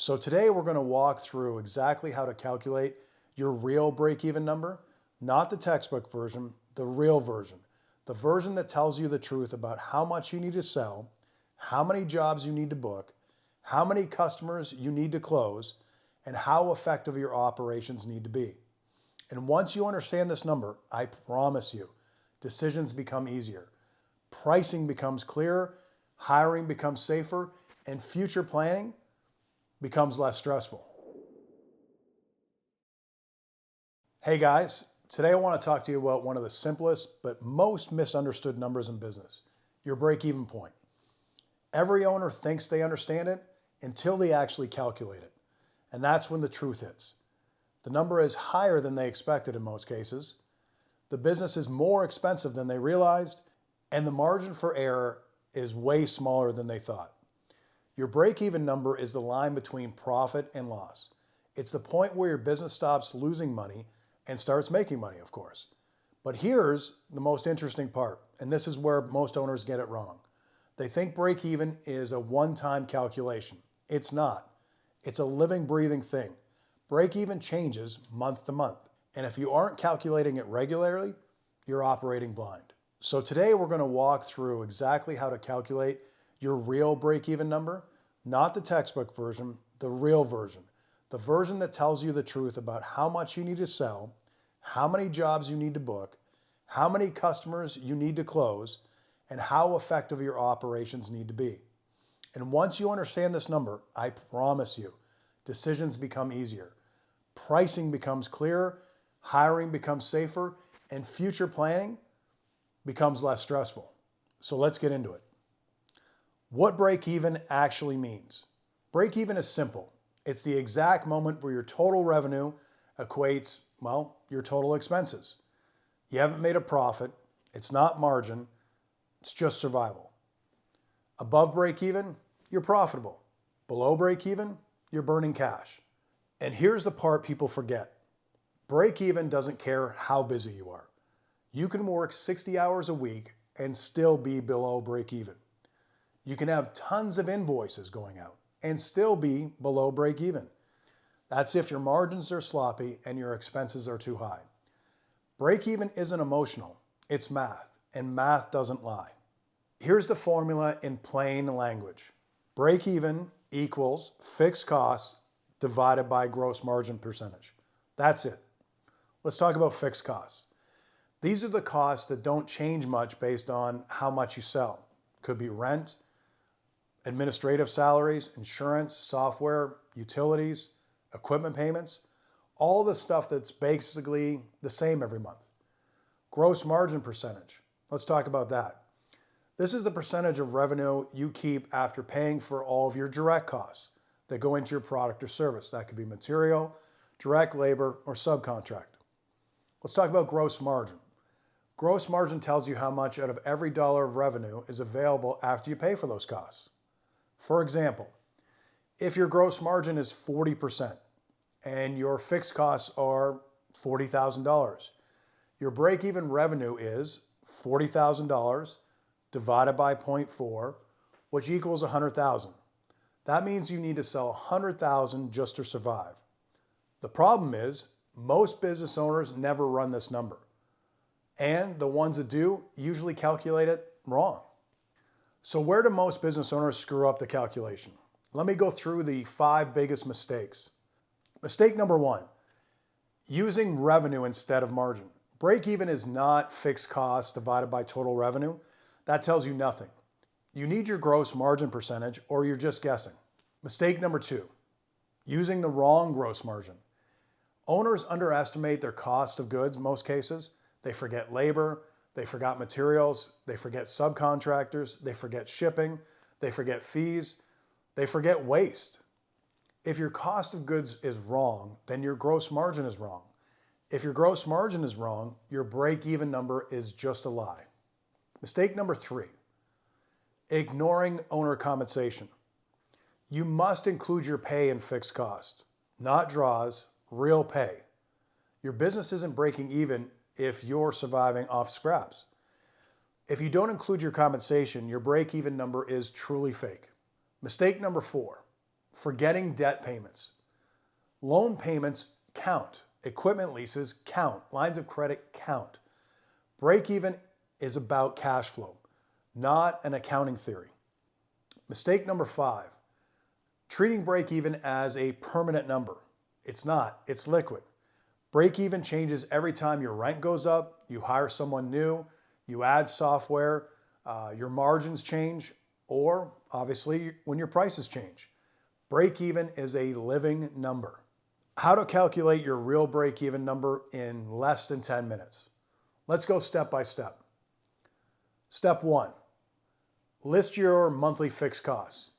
So today we're going to walk through exactly how to calculate your real break-even number, not the textbook version, the real version, the version that tells you the truth about how much you need to sell, how many jobs you need to book, how many customers you need to close, and how effective your operations need to be. And once you understand this number, I promise you, decisions become easier, pricing becomes clearer, hiring becomes safer, and future planning becomes less stressful. Hey guys, today I want to talk to you about one of the simplest but most misunderstood numbers in business, your break-even point. Every owner thinks they understand it until they actually calculate it. And that's when the truth hits. The number is higher than they expected in most cases. The business is more expensive than they realized, and the margin for error is way smaller than they thought. Your break-even number is the line between profit and loss. It's the point where your business stops losing money and starts making money, of course. But here's the most interesting part, and this is where most owners get it wrong. They think break-even is a one-time calculation. It's not. It's a living, breathing thing. Break-even changes month to month, and if you aren't calculating it regularly, you're operating blind. So today we're going to walk through exactly how to calculate your real break-even number, not the textbook version, the real version, the version that tells you the truth about how much you need to sell, how many jobs you need to book, how many customers you need to close, and how effective your operations need to be. And once you understand this number, I promise you, decisions become easier, pricing becomes clearer, hiring becomes safer, and future planning becomes less stressful. So let's get into it. What break-even actually means. Break-even is simple. It's the exact moment where your total revenue equates, well, your total expenses. You haven't made a profit. It's not margin. It's just survival. Above break-even, you're profitable. Below break-even, you're burning cash. And here's the part people forget. Break-even doesn't care how busy you are. You can work 60 hours a week and still be below break-even. You can have tons of invoices going out and still be below break-even. That's if your margins are sloppy and your expenses are too high. Break-even isn't emotional, it's math, and math doesn't lie. Here's the formula in plain language. Break-even equals fixed costs divided by gross margin percentage. That's it. Let's talk about fixed costs. These are the costs that don't change much based on how much you sell. Could be rent, administrative salaries, insurance, software, utilities, equipment payments, all the stuff that's basically the same every month. Gross margin percentage. Let's talk about that. This is the percentage of revenue you keep after paying for all of your direct costs that go into your product or service. That could be material, direct labor, or subcontract. Let's talk about gross margin. Gross margin tells you how much out of every dollar of revenue is available after you pay for those costs. For example, if your gross margin is 40% and your fixed costs are $40,000, your break-even revenue is $40,000 divided by 0.4, which equals 100,000. That means you need to sell 100,000 just to survive. The problem is most business owners never run this number, and the ones that do usually calculate it wrong. So where do most business owners screw up the calculation? Let me go through the 5 biggest mistakes. Mistake number 1, using revenue instead of margin. Break-even is not fixed costs divided by total revenue. That tells you nothing. You need your gross margin percentage or you're just guessing. Mistake number 2, using the wrong gross margin. Owners underestimate their cost of goods in most cases. They forget labor, they forgot materials, they forget subcontractors, they forget shipping, they forget fees, they forget waste. If your cost of goods is wrong, then your gross margin is wrong. If your gross margin is wrong, your break-even number is just a lie. Mistake number 3, ignoring owner compensation. You must include your pay in fixed cost, not draws, real pay. Your business isn't breaking even if you're surviving off scraps. If you don't include your compensation, your break-even number is truly fake. Mistake number 4, Forgetting debt payments. Loan payments count. Equipment leases count. Lines of credit count. Break even is about cash flow, not an accounting theory. Mistake number 5, treating break even as a permanent number. It's not, it's liquid. Break even changes every time your rent goes up, you hire someone new, you add software, your margins change, or obviously when your prices change. Break even is a living number. How to calculate your real break even number in less than 10 minutes. Let's go step by step. Step 1, list your monthly fixed costs.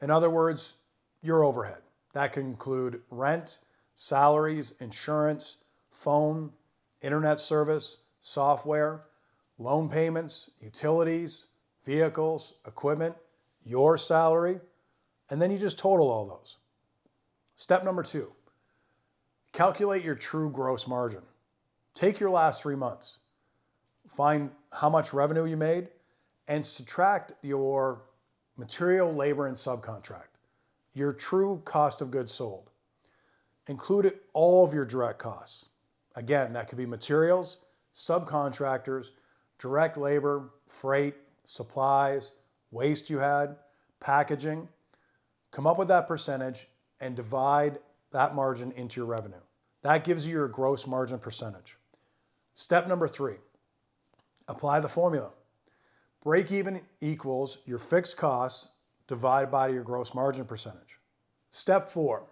In other words, your overhead. That can include rent, salaries, insurance, phone, internet service, software, loan payments, utilities, vehicles, equipment, your salary, and then you just total all those. Step number 2, calculate your true gross margin. Take your last 3 months, find how much revenue you made, and subtract your material, labor, and subcontract, your true cost of goods sold. Include all of your direct costs. Again, that could be materials, subcontractors, direct labor, freight, supplies, waste you had, packaging. Come up with that percentage and divide that margin into your revenue. That gives you your gross margin percentage. Step number 3, apply the formula. Break even equals your fixed costs divided by your gross margin percentage. Step 4,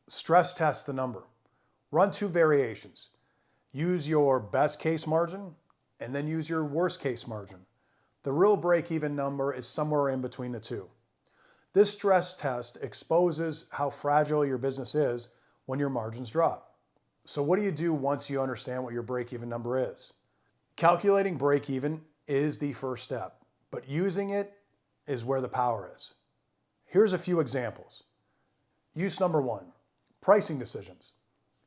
stress test the number. Run 2 variations. Use your best case margin and then use your worst case margin. The real break-even number is somewhere in between the two. This stress test exposes how fragile your business is when your margins drop. So what do you do once you understand what your break-even number is? Calculating break-even is the first step, but using it is where the power is. Here's a few examples. Use number 1, pricing decisions.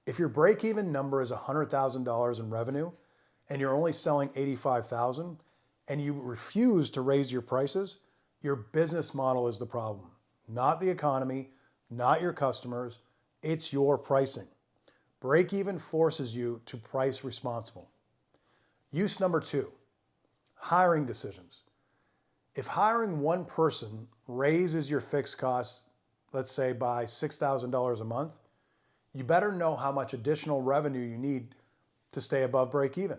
If your break-even number is $100,000 in revenue and you're only selling $85,000 and you refuse to raise your prices, your business model is the problem, not the economy, not your customers, it's your pricing. Break-even forces you to price responsible. Use number 2, hiring decisions. If hiring one person raises your fixed costs, let's say by $6,000 a month, you better know how much additional revenue you need to stay above break-even.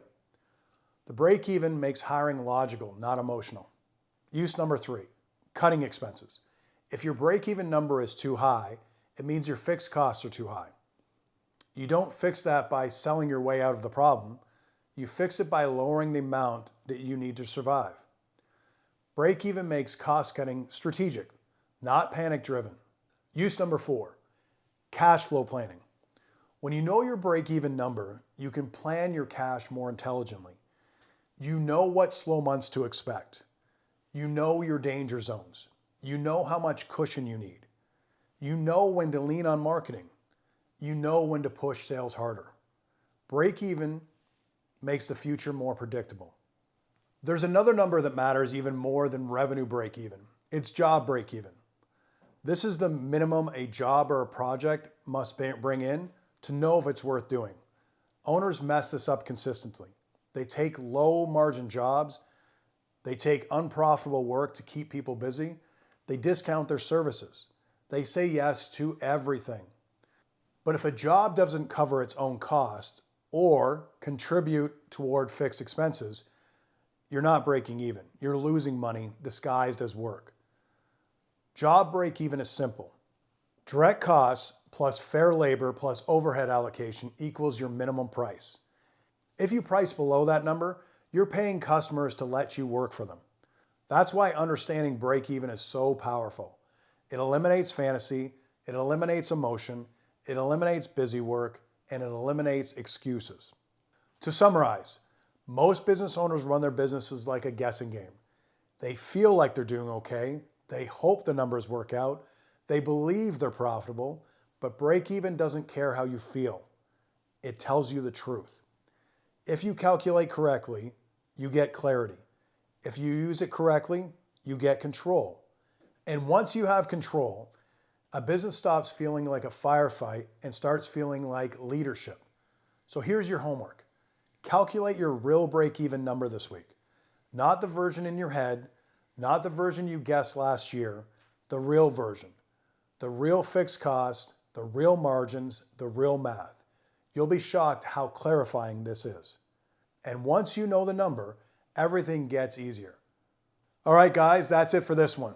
The break-even makes hiring logical, not emotional. Use number 3, cutting expenses. If your break-even number is too high, it means your fixed costs are too high. You don't fix that by selling your way out of the problem. You fix it by lowering the amount that you need to survive. Break-even makes cost-cutting strategic, not panic-driven. Use number 4, cash flow planning. When you know your break-even number, you can plan your cash more intelligently. You know what slow months to expect. You know your danger zones. You know how much cushion you need. You know when to lean on marketing. You know when to push sales harder. Break-even makes the future more predictable. There's another number that matters even more than revenue break-even. It's job break-even. This is the minimum a job or a project must bring in to know if it's worth doing. Owners mess this up consistently. They take low margin jobs. They take unprofitable work to keep people busy. They discount their services. They say yes to everything. But if a job doesn't cover its own cost or contribute toward fixed expenses, you're not breaking even. You're losing money disguised as work. Job break even is simple. Direct costs plus fair labor plus overhead allocation equals your minimum price. If you price below that number, you're paying customers to let you work for them. That's why understanding break even is so powerful. It eliminates fantasy, it eliminates emotion, it eliminates busy work, and it eliminates excuses. To summarize, most business owners run their businesses like a guessing game. They feel like they're doing okay, they hope the numbers work out, they believe they're profitable, but break even doesn't care how you feel. It tells you the truth. If you calculate correctly, you get clarity. If you use it correctly, you get control. And once you have control, A business stops feeling like a firefight and starts feeling like leadership. So here's your homework. Calculate your real break-even number this week. Not the version in your head, not the version you guessed last year, the real version. The real fixed cost, the real margins, the real math. You'll be shocked how clarifying this is. And once you know the number, everything gets easier. All right, guys, that's it for this one.